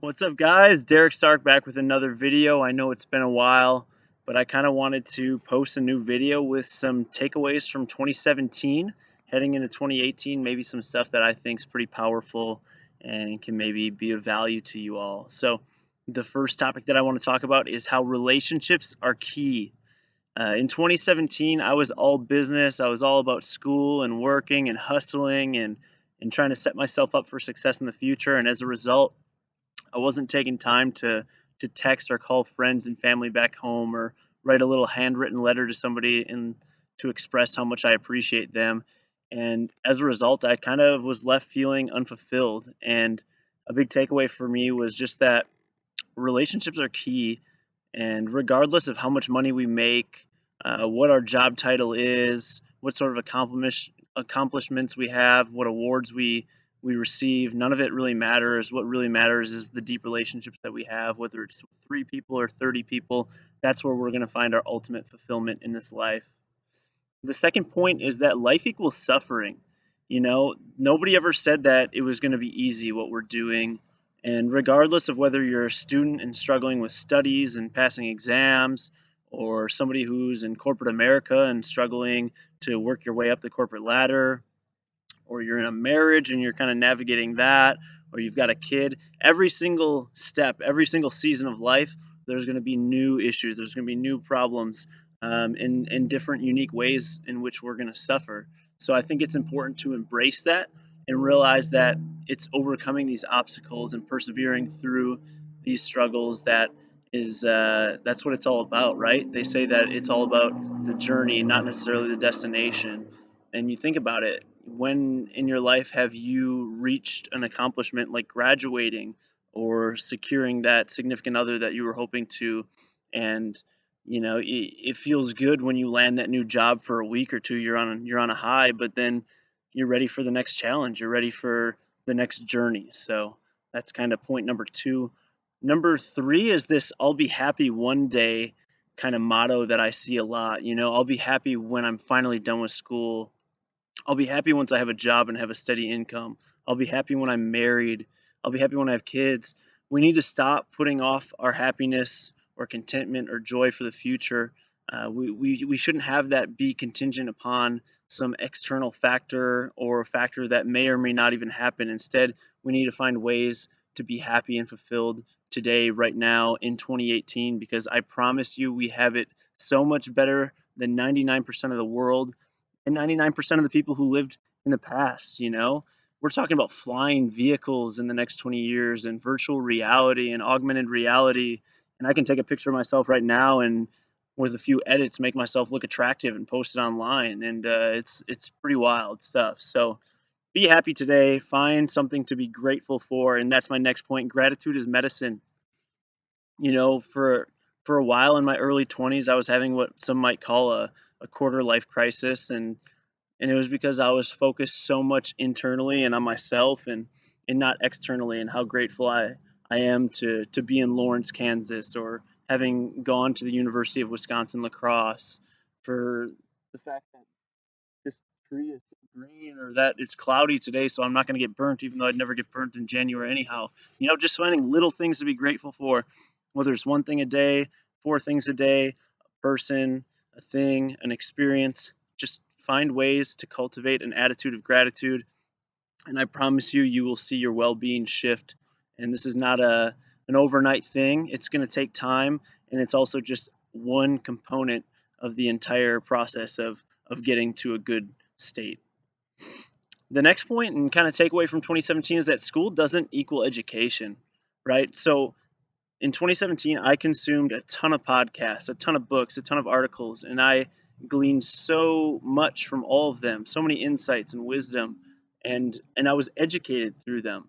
What's up, guys? Derek Stark back with another video. I know it's been a while, but I kind of wanted to post a new video with some takeaways from 2017 heading into 2018, maybe some stuff that I think is pretty powerful and can maybe be of value to you all. So, the first topic that I want to talk about is how relationships are key. In 2017, I was all business. I was all about school and working and hustling and trying to set myself up for success in the future. And as a result, I wasn't taking time to text or call friends and family back home or write a little handwritten letter to somebody and to express how much I appreciate them. And as a result, I kind of was left feeling unfulfilled. And a big takeaway for me was just that relationships are key. And regardless of how much money we make, what our job title is, what sort of accomplishments we have, what awards we receive, none of it really matters. What really matters is the deep relationships that we have, whether it's 3 people or 30 people. That's where we're going to find our ultimate fulfillment in this life. The second point is that life equals suffering. Nobody ever said that it was going to be easy what we're doing. And regardless of whether you're a student and struggling with studies and passing exams, or somebody who's in corporate America and struggling to work your way up the corporate ladder, or you're in a marriage and you're kind of navigating that, or you've got a kid, every single step, every single season of life, there's going to be new issues. There's going to be new problems in different unique ways in which we're going to suffer. So I think it's important to embrace that and realize that it's overcoming these obstacles and persevering through these struggles that's what it's all about, right? They say that it's all about the journey, not necessarily the destination. And you think about it, when in your life have you reached an accomplishment like graduating or securing that significant other that you were hoping to? And it feels good when you land that new job for a week or two. You're on a high, but then you're ready for the next challenge. You're ready for the next journey. So that's kind of point number two. Number three is this "I'll be happy one day" kind of motto that I see a lot. I'll be happy when I'm finally done with school. I'll be happy once I have a job and have a steady income. I'll be happy when I'm married. I'll be happy when I have kids. We need to stop putting off our happiness or contentment or joy for the future. We shouldn't have that be contingent upon some external factor or a factor that may or may not even happen. Instead, we need to find ways to be happy and fulfilled today, right now, in 2018, because I promise you we have it so much better than 99% of the world and 99% of the people who lived in the past. We're talking about flying vehicles in the next 20 years and virtual reality and augmented reality. And I can take a picture of myself right now and with a few edits make myself look attractive and post it online. And it's pretty wild stuff. So be happy today, find something to be grateful for. And that's my next point. Gratitude is medicine. For a while in my early 20s, I was having what some might call a quarter life crisis, and it was because I was focused so much internally and on myself and not externally, and how grateful I am to be in Lawrence, Kansas, or having gone to the University of Wisconsin La Crosse, for the fact that this tree is green, or that it's cloudy today, so I'm not going to get burnt, even though I'd never get burnt in January anyhow. Just finding little things to be grateful for, whether it's one thing a day, four things a day, a person, a thing, an experience. Just find ways to cultivate an attitude of gratitude, and I promise you, you will see your well-being shift. And this is not an overnight thing. It's going to take time, and it's also just one component of the entire process of getting to a good state. The next point and kind of takeaway from 2017 is that school doesn't equal education, right? So in 2017, I consumed a ton of podcasts, a ton of books, a ton of articles, and I gleaned so much from all of them, so many insights and wisdom, and I was educated through them.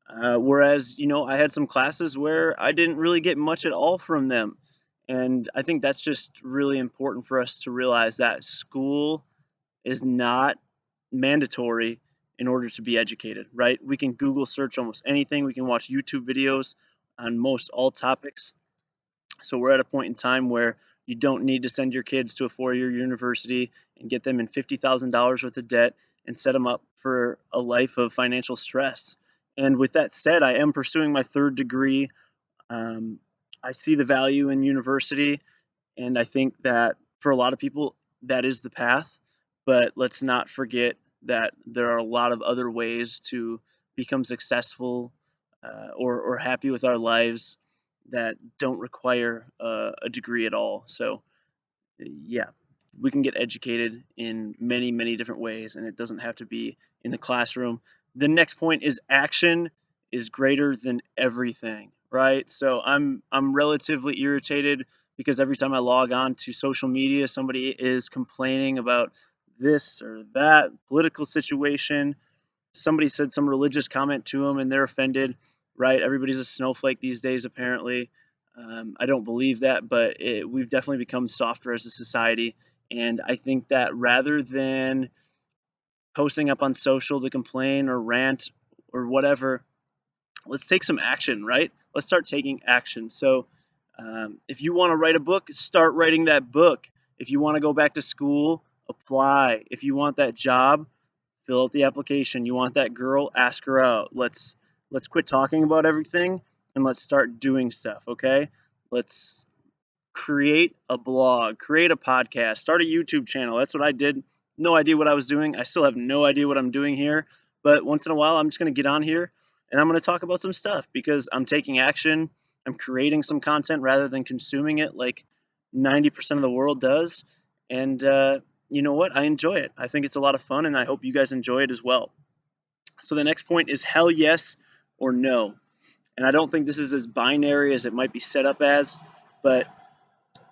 Whereas, I had some classes where I didn't really get much at all from them. And I think that's just really important for us to realize that school is not mandatory in order to be educated, right? We can Google search almost anything. We can watch YouTube videos on most all topics. So we're at a point in time where you don't need to send your kids to a four-year university and get them in $50,000 worth of debt and set them up for a life of financial stress. And with that said, I am pursuing my third degree. Um, I see the value in university, and I think that for a lot of people, that is the path. But let's not forget that there are a lot of other ways to become successful or happy with our lives that don't require a degree at all. So, yeah, we can get educated in many, many different ways, and it doesn't have to be in the classroom. The next point is action is greater than everything, right? So I'm relatively irritated because every time I log on to social media, somebody is complaining about this or that political situation. Somebody said some religious comment to them and they're offended, right? Everybody's a snowflake these days, apparently. I don't believe that, but we've definitely become softer as a society. And I think that rather than posting up on social to complain or rant or whatever, let's take some action, right? Let's start taking action. So, if you want to write a book, start writing that book. If you want to go back to school, apply. If you want that job, fill out the application. You want that girl, ask her out. Let's quit talking about everything and let's start doing stuff, okay? Let's create a blog, create a podcast, start a YouTube channel. That's what I did. No idea what I was doing. I still have no idea what I'm doing here. But once in a while, I'm just going to get on here and I'm going to talk about some stuff because I'm taking action. I'm creating some content rather than consuming it like 90% of the world does. And you know what? I enjoy it. I think it's a lot of fun and I hope you guys enjoy it as well. So the next point is hell yes or no. And I don't think this is as binary as it might be set up as, but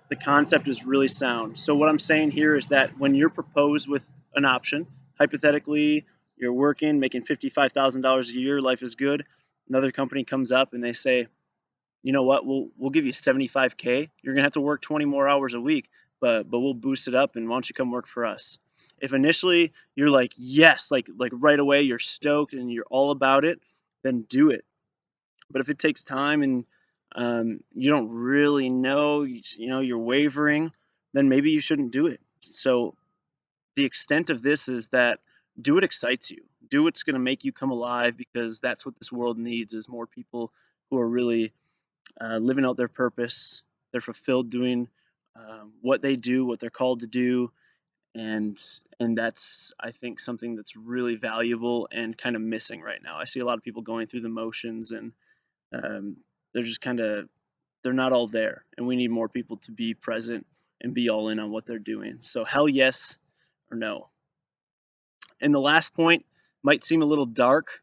the concept is really sound. So what I'm saying here is that when you're proposed with an option, hypothetically, you're working, making $55,000 a year, life is good. Another company comes up and they say, you know what, we'll give you 75K. You're gonna have to work 20 more hours a week, but we'll boost it up and why don't you come work for us? If initially you're like yes, like right away you're stoked and you're all about it, then do it. But if it takes time and you don't really know, you know, you're wavering, then maybe you shouldn't do it. So the extent of this is that do what excites you. Do what's going to make you come alive because that's what this world needs is more people who are really living out their purpose. They're fulfilled doing what they do, what they're called to do, and that's I think something that's really valuable and kind of missing right now. I see a lot of people going through the motions and um, they're just kind of they're not all there, and we need more people to be present and be all in on what they're doing. So hell yes or no. And the last point might seem a little dark,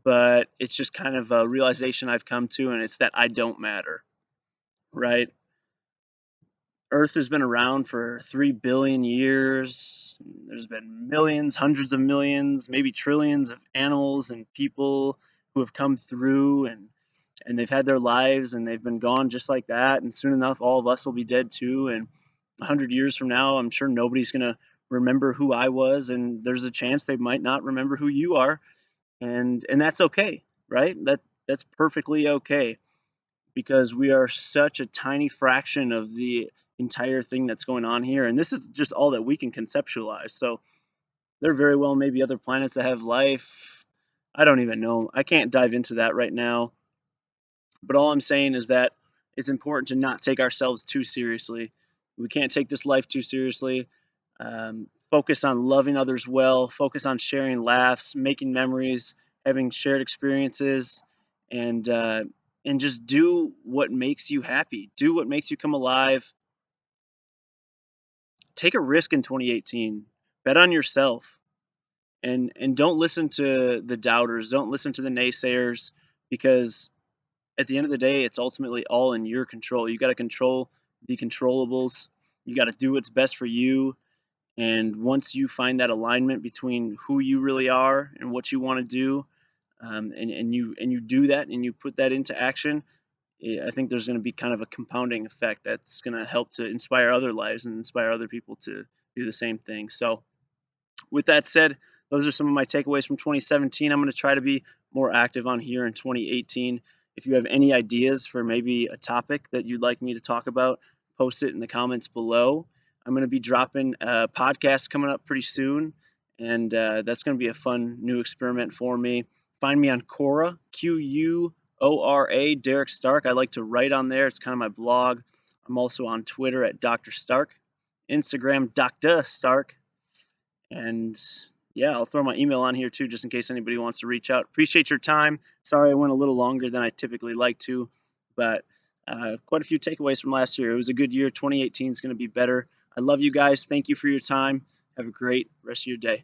but it's just kind of a realization I've come to, and it's that I don't matter, right? Earth has been around for 3 billion years. There's been millions, hundreds of millions, maybe trillions of animals and people who have come through and they've had their lives and they've been gone just like that. And soon enough, all of us will be dead too. And 100 years from now, I'm sure nobody's going to remember who I was. And there's a chance they might not remember who you are. And that's okay, right? That's perfectly okay because we are such a tiny fraction of the entire thing that's going on here. And this is just all that we can conceptualize. So there very well may be other planets that have life. I don't even know. I can't dive into that right now. But all I'm saying is that it's important to not take ourselves too seriously. We can't take this life too seriously. Focus on loving others well, focus on sharing laughs, making memories, having shared experiences, and uh, and just do what makes you happy. Do what makes you come alive. Take a risk in 2018. Bet on yourself, and don't listen to the doubters. Don't listen to the naysayers because at the end of the day, it's ultimately all in your control. You got to control the controllables. You got to do what's best for you. And once you find that alignment between who you really are and what you want to do, and you do that and you put that into action, I think there's going to be kind of a compounding effect that's going to help to inspire other lives and inspire other people to do the same thing. So with that said, those are some of my takeaways from 2017. I'm going to try to be more active on here in 2018. If you have any ideas for maybe a topic that you'd like me to talk about, post it in the comments below. I'm going to be dropping a podcast coming up pretty soon, and that's going to be a fun new experiment for me. Find me on Quora, Quora, Derek Stark. I like to write on there. It's kind of my blog. I'm also on Twitter at Dr. Stark, Instagram Dr. Stark, and yeah, I'll throw my email on here too, just in case anybody wants to reach out. Appreciate your time. Sorry I went a little longer than I typically like to, but quite a few takeaways from last year. It was a good year. 2018 is going to be better. I love you guys. Thank you for your time. Have a great rest of your day.